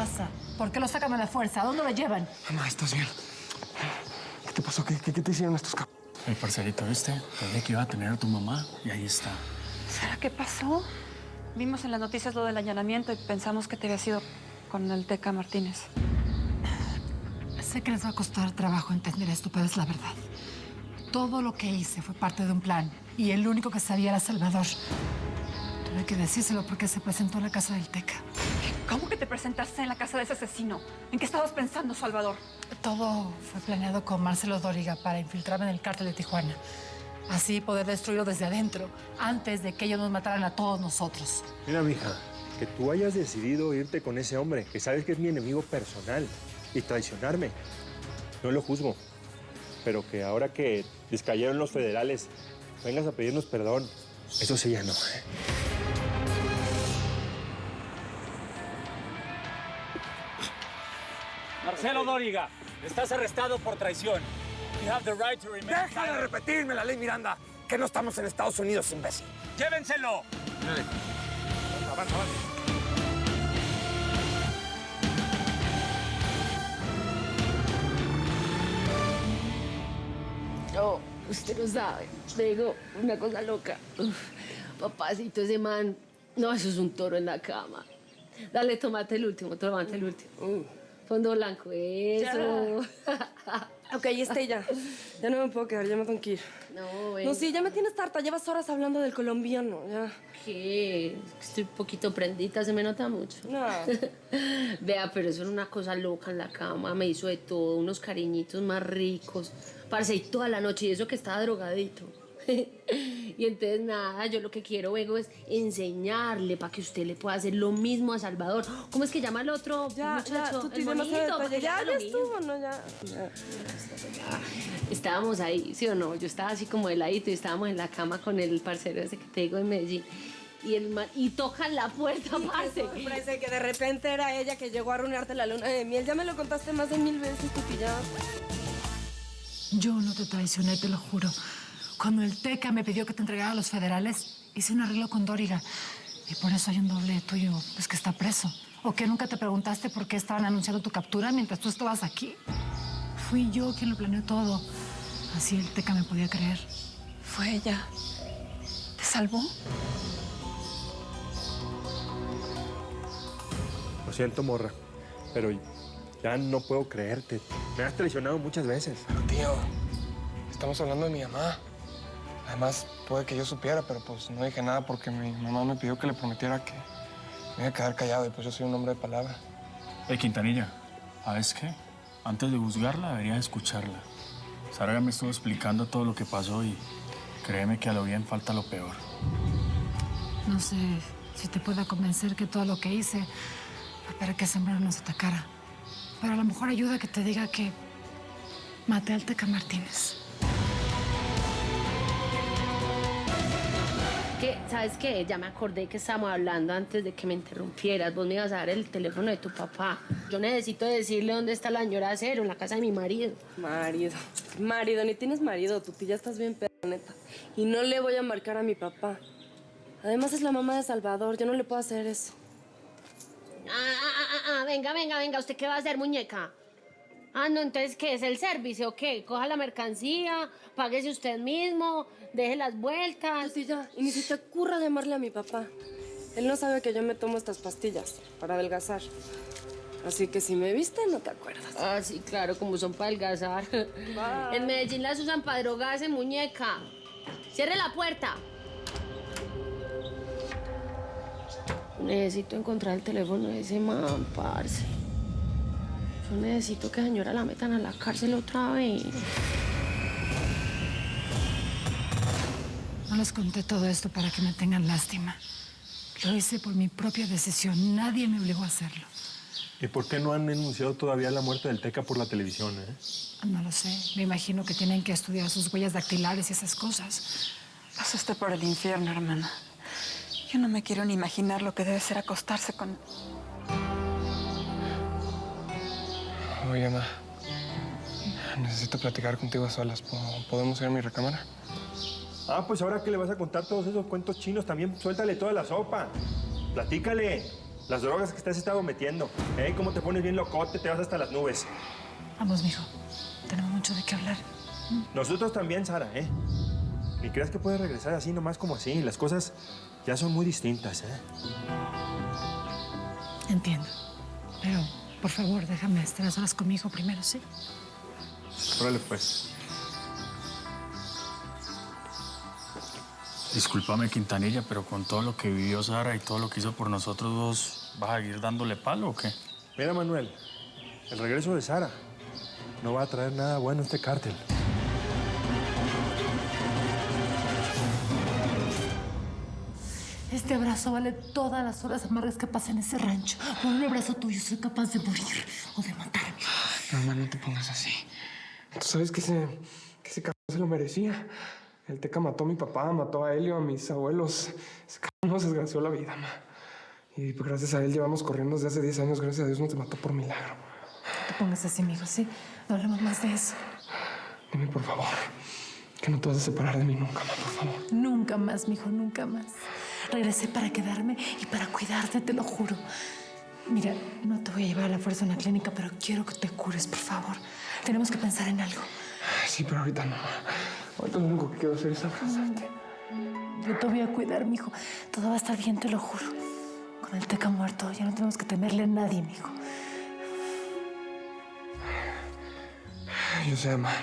pasa? ¿Por qué lo sacan a la fuerza? ¿A dónde lo llevan? Mamá, ¿estás bien? ¿Qué te pasó? ¿Qué te hicieron estos cabrones? El parcerito, ¿viste? Sabía que iba a tener a tu mamá y ahí está. ¿Será qué pasó? Vimos en las noticias lo del allanamiento y pensamos que te había sido con el Teca Martínez. Sé que les va a costar trabajo entender esto, pero es la verdad. Todo lo que hice fue parte de un plan y el único que sabía era Salvador. Tuve que decírselo porque se presentó en la casa del Teca. ¿Cómo que te presentaste en la casa de ese asesino? ¿En qué estabas pensando, Salvador? Todo fue planeado con Marcelo Dóriga para infiltrarme en el cártel de Tijuana. Así poder destruirlo desde adentro, antes de que ellos nos mataran a todos nosotros. Mira, mija, que tú hayas decidido irte con ese hombre, que sabes que es mi enemigo personal, y traicionarme, no lo juzgo. Pero que ahora que les cayeron los federales, vengas a pedirnos perdón, eso sí ya no, ¿eh? Marcelo Dóriga, estás arrestado por traición. You have the right to remain. ¡Deja de repetirme la ley Miranda! Que no estamos en Estados Unidos, imbécil. ¡Llévenselo! Avanza. No, usted no sabe. Le digo una cosa loca. Uf, papacito, ese man. No, eso es un toro en la cama. Dale, tomate el último, tomate el último. Fondo blanco, eso. Ok, ya. Ya no me puedo quedar, ya me tengo que ir. No, ven. No, sí, ya me tienes harta. Llevas horas hablando del colombiano, ya. ¿Qué? Estoy un poquito prendita, se me nota mucho. No. Vea, pero eso era una cosa loca en la cama. Me hizo de todo, unos cariñitos más ricos. Parce, y toda la noche, y eso que estaba drogadito. Y entonces, nada, yo lo que quiero, luego es enseñarle para que usted le pueda hacer lo mismo a Salvador. ¿Cómo es que llama el otro muchacho? Tú El demasiado monito, detalle. para que Ya haga lo mismo. estuvo, ¿no? Ya. Estábamos ahí, ¿sí o no? Yo estaba así como de ladito y estábamos en la cama con el parcero ese que te digo en Medellín. Y tocan la puerta, parce. Parece que de repente era ella que llegó a arruinarte la luna de miel. Ya me lo contaste más de 1000 veces, tu pillada. Yo no te traicioné, te lo juro. Cuando el Teca me pidió que te entregara a los federales, hice un arreglo con Dóriga. Y por eso hay un doble tuyo, pues que está preso. ¿O que nunca te preguntaste por qué estaban anunciando tu captura mientras tú estabas aquí? Fui yo quien lo planeó todo. Así el Teca me podía creer. Fue ella. ¿Te salvó? Lo siento, morra, pero ya no puedo creerte. Me has traicionado muchas veces. Pero, tío, estamos hablando de mi mamá. Además, puede que yo supiera, pero pues no dije nada porque mi mamá me pidió que le prometiera que me iba a quedar callado y pues yo soy un hombre de palabra. Quintanilla, ¿sabes qué? Antes de juzgarla, deberías escucharla. Sara me estuvo explicando todo lo que pasó y créeme que a lo bien falta lo peor. No sé si te pueda convencer que todo lo que hice fue para que Zambrano nos atacara. Pero a lo mejor ayuda que te diga que maté al Teca Martínez. ¿Sabes qué? Ya me acordé que estábamos hablando antes de que me interrumpieras. Vos me ibas a dar el teléfono de tu papá. Yo necesito decirle dónde está la señora Acero, en la casa de mi marido. Marido, ni tienes marido. Tu tía estás bien neta. Y no le voy a marcar a mi papá. Además es la mamá de Salvador. Yo no le puedo hacer eso. Venga. ¿Usted qué va a hacer, muñeca? Ah, no, entonces, ¿qué es el servicio o qué? Coja la mercancía, páguese usted mismo, deje las vueltas. Sí, ya. Y ni se te ocurra llamarle a mi papá. Él no sabe que yo me tomo estas pastillas para adelgazar. Así que si me viste, no te acuerdas. Ah, sí, claro, como son para adelgazar. Bye. En Medellín las usan para drogarse, muñeca. Cierre la puerta. Necesito encontrar el teléfono de ese man, parce. Yo necesito que señora la metan a la cárcel otra vez. No les conté todo esto para que me tengan lástima. Lo hice por mi propia decisión. Nadie me obligó a hacerlo. ¿Y por qué no han denunciado todavía la muerte del Teca por la televisión, eh? No lo sé. Me imagino que tienen que estudiar sus huellas dactilares y esas cosas. Pasaste por el infierno, hermana. Yo no me quiero ni imaginar lo que debe ser acostarse con... Oye, ma, necesito platicar contigo a solas. ¿Podemos ir a mi recámara? Pues ahora que le vas a contar todos esos cuentos chinos, también suéltale toda la sopa. Platícale. Las drogas que te has estado metiendo. Cómo te pones bien locote, te vas hasta las nubes. Vamos, mijo. Tenemos mucho de qué hablar. Nosotros también, Sara, Ni creas que puedes regresar así, nomás como así. Las cosas ya son muy distintas, Entiendo. Pero, por favor, déjame estar a solas conmigo primero, ¿sí? Órale, pues. Discúlpame, Quintanilla, pero con todo lo que vivió Sara y todo lo que hizo por nosotros dos, ¿vas a seguir dándole palo o qué? Mira, Manuel, el regreso de Sara no va a traer nada bueno a este cártel. Este abrazo vale todas las horas amargas que pasé en ese rancho. Por un abrazo tuyo soy capaz de morir o de matarme. Mamá, no te pongas así. Tú sabes que ese cabrón se lo merecía. El Teca mató a mi papá, mató a Helio, a mis abuelos. Ese cabrón nos desgració la vida, ma. Y pues, gracias a él llevamos corriendo desde hace 10 años. Gracias a Dios no te mató por milagro. No te pongas así, mijo, ¿sí? No hablemos más de eso. Dime, por favor, que no te vas a separar de mí nunca más, por favor. Nunca más, mijo, nunca más. Regresé para quedarme y para cuidarte, te lo juro. Mira, no te voy a llevar a la fuerza a una clínica, pero quiero que te cures, por favor. Tenemos que pensar en algo. Sí, pero ahorita no. Ahorita lo único que quiero hacer es abrazarte. Yo te voy a cuidar, mijo. Todo va a estar bien, te lo juro. Con el Teca muerto, ya no tenemos que temerle a nadie, mijo. Yo sé, mamá.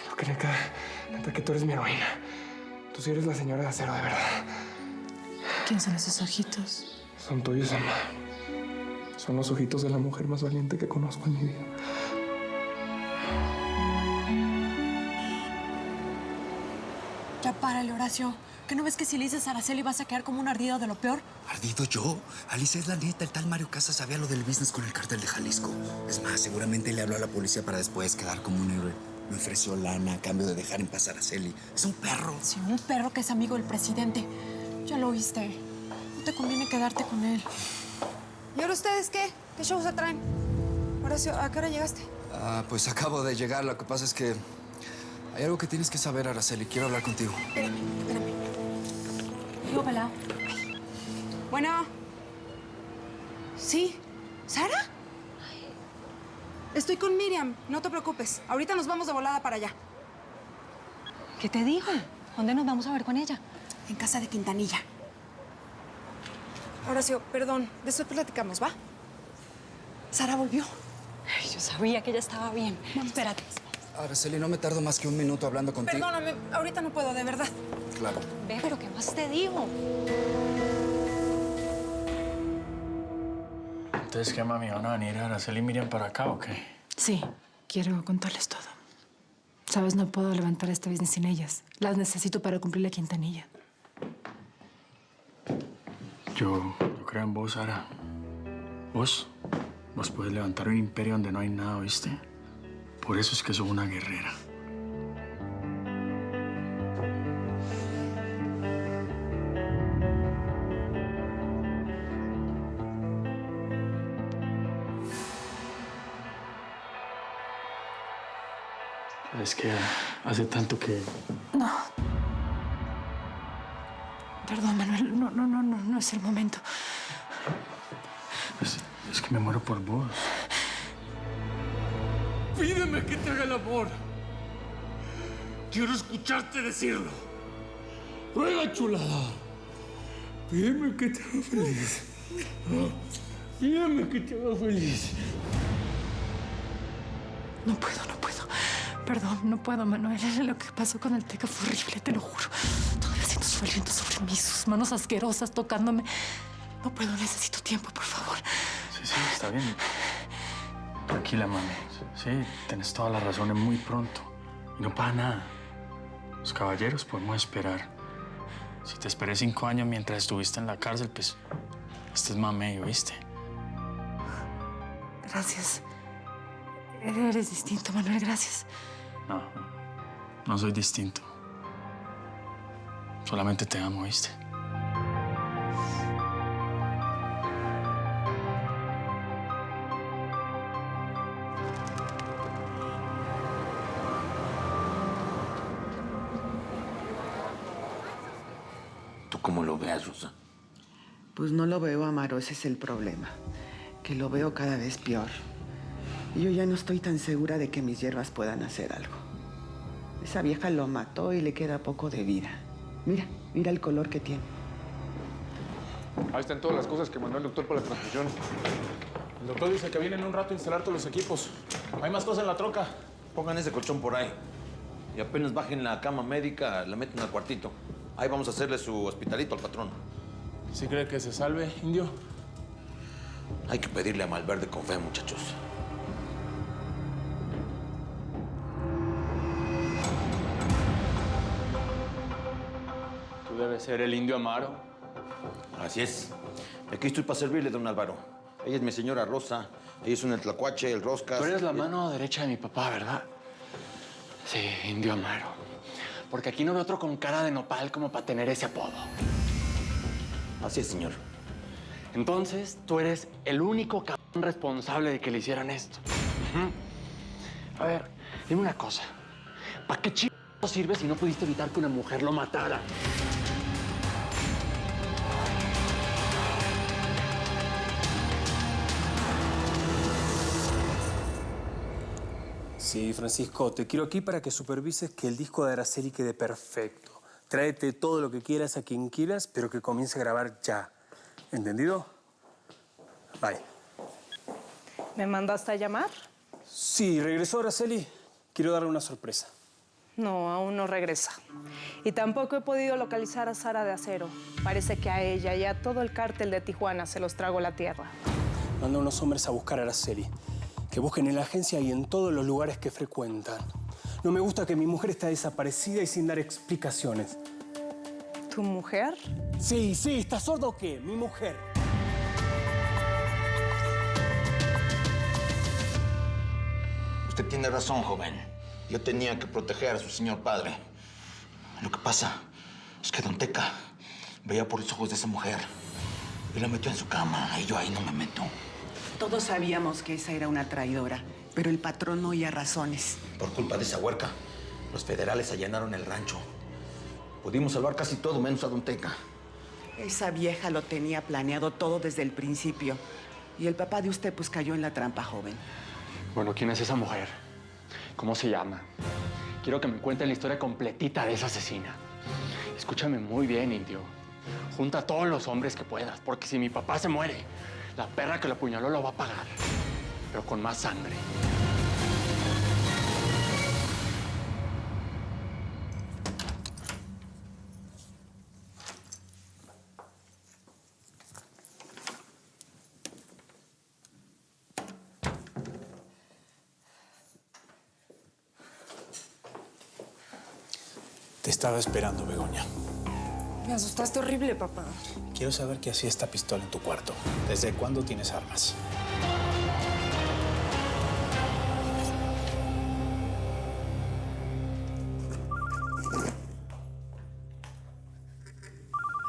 Porque neta que tú eres mi heroína. Tú sí eres la señora de acero, de verdad. ¿Quién son esos ojitos? Son tuyos, mamá. Son los ojitos de la mujer más valiente que conozco en mi vida. Ya párale, Horacio. ¿Qué no ves que si le dices a Araceli vas a quedar como un ardido de lo peor? ¿Ardido yo? Alicia, es la neta. El tal Mario Casas sabía lo del business con el cártel de Jalisco. Es más, seguramente le habló a la policía para después quedar como un héroe. Me ofreció lana a cambio de dejar en paz a Araceli. Es un perro. Sí, un perro que es amigo del presidente. Ya lo oíste. No te conviene quedarte con él. ¿Y ahora ustedes qué? ¿Qué shows se traen? Horacio, ¿a qué hora llegaste? Pues acabo de llegar. Lo que pasa es que hay algo que tienes que saber, Araceli. Quiero hablar contigo. Espérame. Digo, pelado. Bueno. ¿Sí? ¿Sara? Estoy con Miriam. No te preocupes. Ahorita nos vamos de volada para allá. ¿Qué te dijo? ¿Dónde nos vamos a ver con ella? En casa de Quintanilla. Horacio, perdón. Después platicamos, ¿va? Sara volvió. Ay, yo sabía que ella estaba bien. Vamos. Espérate. Araceli, no me tardo más que un minuto hablando contigo. Perdóname. Ahorita no puedo, de verdad. Claro. Ve, pero ¿qué más te digo? Entonces, ¿qué, mami? ¿Van a venir Araceli y Miriam para acá o qué? Sí, quiero contarles todo. Sabes, no puedo levantar este business sin ellas. Las necesito para cumplir la Quintanilla. Yo creo en vos, Sara. Vos puedes levantar un imperio donde no hay nada, ¿viste? Por eso es que sos una guerrera. Es que hace tanto que... No. Perdón, Manuel. No es el momento. Es que me muero por vos. Pídeme que te haga el amor. Quiero escucharte decirlo. Ruega, chulada. Pídeme que te haga feliz. Pídeme que te haga feliz. No puedo. Perdón, no puedo, Manuel. Lo que pasó con el Teca fue horrible, te lo juro. Todavía siento su aliento sobre mí, sus manos asquerosas tocándome. No puedo, necesito tiempo, por favor. Sí, está bien. Tranquila, mami. Sí, tenés toda la razón, es muy pronto. Y no pasa nada. Los caballeros podemos esperar. Si te esperé 5 años mientras estuviste en la cárcel, pues este es mamey, ¿oíste? Gracias. Eres distinto, Manuel, gracias. No soy distinto. Solamente te amo, ¿oíste? ¿Tú cómo lo veas, Rosa? Pues no lo veo, Amaro, ese es el problema. Que lo veo cada vez peor. Y yo ya no estoy tan segura de que mis hierbas puedan hacer algo. Esa vieja lo mató y le queda poco de vida. Mira, mira el color que tiene. Ahí están todas las cosas que mandó el doctor para la transfusión. El doctor dice que viene en un rato a instalar todos los equipos. Hay más cosas en la troca. Pongan ese colchón por ahí. Y apenas bajen la cama médica, la meten al cuartito. Ahí vamos a hacerle su hospitalito al patrón. ¿Sí cree que se salve, indio? Hay que pedirle a Malverde con fe, muchachos. Tú debes ser el indio Amaro. Así es. Aquí estoy para servirle, don Álvaro. Ella es mi señora Rosa. Ella es un tlacuache, el Roscas. Tú eres la mano derecha de mi papá, ¿verdad? Sí, indio Amaro. Porque aquí no veo otro con cara de nopal como para tener ese apodo. Así es, señor. Entonces, tú eres el único cabrón responsable de que le hicieran esto. A ver, dime una cosa. ¿Para qué chingados sirve si no pudiste evitar que una mujer lo matara? Sí, Francisco, te quiero aquí para que supervises que el disco de Araceli quede perfecto. Tráete todo lo que quieras a quien quieras, pero que comience a grabar ya. ¿Entendido? Bye. ¿Me mandaste a llamar? Sí, regresó Araceli. Quiero darle una sorpresa. No, aún no regresa. Y tampoco he podido localizar a Sara de Acero. Parece que a ella y a todo el cártel de Tijuana se los tragó la tierra. Manda unos hombres a buscar a Araceli. Que busquen en la agencia y en todos los lugares que frecuentan. No me gusta que mi mujer está desaparecida y sin dar explicaciones. ¿Tu mujer? Sí, ¿estás sordo o qué? Mi mujer. Usted tiene razón, joven. Yo tenía que proteger a su señor padre. Lo que pasa es que don Teca veía por los ojos de esa mujer y la metió en su cama y yo ahí no me meto. Todos sabíamos que esa era una traidora, pero el patrón no oía razones. Por culpa de esa huerca, los federales allanaron el rancho. Pudimos salvar casi todo, menos a don Teca. Esa vieja lo tenía planeado todo desde el principio. Y el papá de usted pues cayó en la trampa, joven. Bueno, ¿quién es esa mujer? ¿Cómo se llama? Quiero que me cuenten la historia completita de esa asesina. Escúchame muy bien, indio. Junta a todos los hombres que puedas, porque si mi papá se muere, la perra que lo apuñaló lo va a pagar, pero con más sangre. Te estaba esperando, Begoña. Me asustaste horrible, papá. Quiero saber qué hacía esta pistola en tu cuarto. ¿Desde cuándo tienes armas?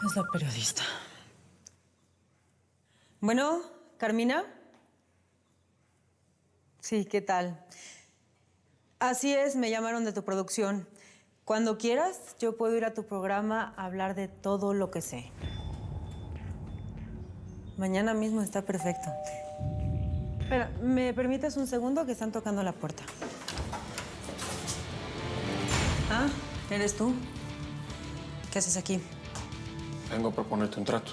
Es la periodista. Bueno, ¿Carmina? Sí, ¿qué tal? Así es, me llamaron de tu producción. Cuando quieras, yo puedo ir a tu programa a hablar de todo lo que sé. Mañana mismo está perfecto. Espera, ¿me permites un segundo que están tocando la puerta? Ah, ¿eres tú? ¿Qué haces aquí? Vengo a proponerte un trato.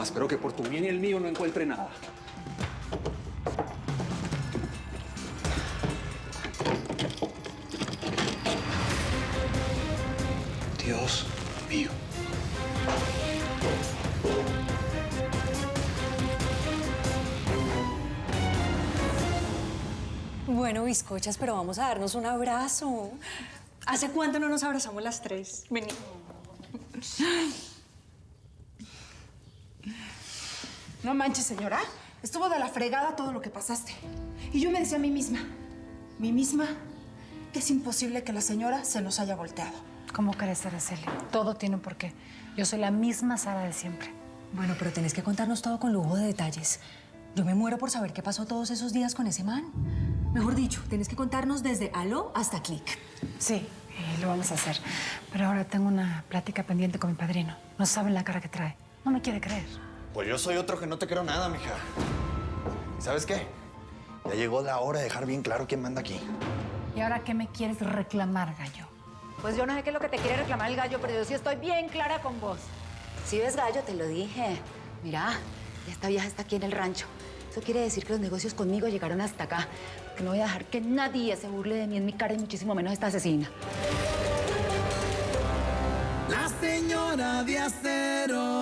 espero que por tu bien y el mío no encuentre nada. Dios mío. Bueno, bizcochas, pero vamos a darnos un abrazo. ¿Hace cuánto no nos abrazamos las tres? Vení. No manches, señora. Estuvo de la fregada todo lo que pasaste. Y yo me decía a mí misma, que es imposible que la señora se nos haya volteado. ¿Cómo crees, Araceli? Todo tiene un porqué. Yo soy la misma Sara de siempre. Bueno, pero tenés que contarnos todo con lujo de detalles. Yo me muero por saber qué pasó todos esos días con ese man. Mejor dicho, tenés que contarnos desde aló hasta clic. Sí, lo vamos a hacer. Pero ahora tengo una plática pendiente con mi padrino. No saben la cara que trae. No me quiere creer. Pues yo soy otro que no te creo nada, mija. ¿Y sabes qué? Ya llegó la hora de dejar bien claro quién manda aquí. ¿Y ahora qué me quieres reclamar, gallo? Pues yo no sé qué es lo que te quiere reclamar el gallo, pero yo sí estoy bien clara con vos. Si ves, gallo, te lo dije. Mira, esta vieja está aquí en el rancho. Eso quiere decir que los negocios conmigo llegaron hasta acá. Que no voy a dejar que nadie se burle de mí en mi cara y muchísimo menos esta asesina. La señora de acero.